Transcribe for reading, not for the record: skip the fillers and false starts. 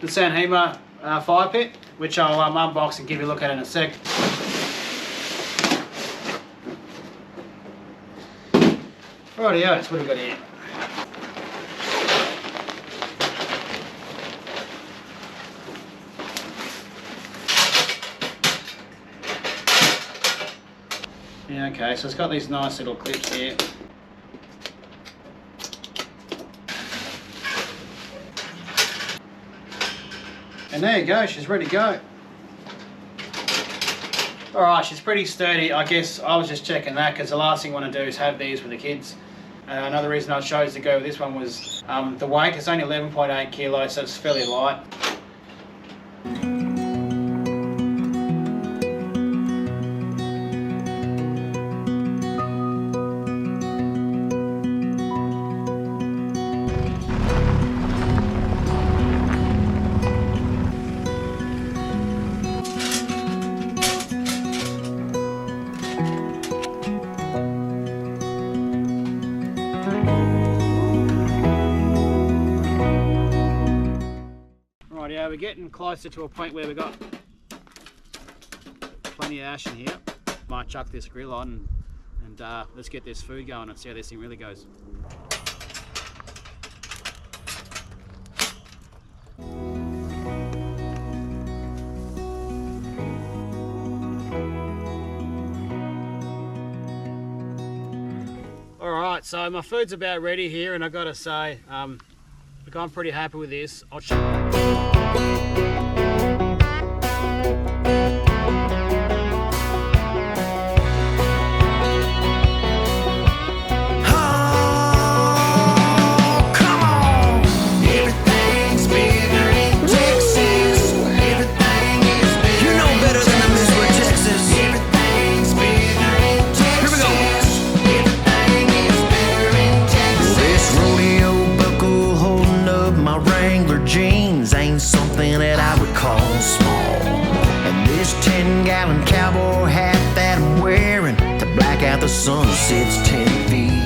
The SanHima fire pit, which I'll unbox and give you a look at in a sec. Rightio, so what have we got here? Yeah, okay, so it's got these nice little clips here. And there you go, she's ready to go. Alright, she's pretty sturdy. I guess I was just checking that because the last thing I want to do is have these with the kids. Another reason I chose to go with this one was the weight. It's only 11.8 kilos, so it's fairly light. Yeah, we're getting closer to a point where we've got plenty of ash in here. Might chuck this grill on and let's get this food going and see how this thing really goes. Alright, so my food's about ready here, and I gotta say, look, I'm pretty happy with this. I'll something that I would call small. And this 10-gallon cowboy hat that I'm wearing to black out the sun sits 10 feet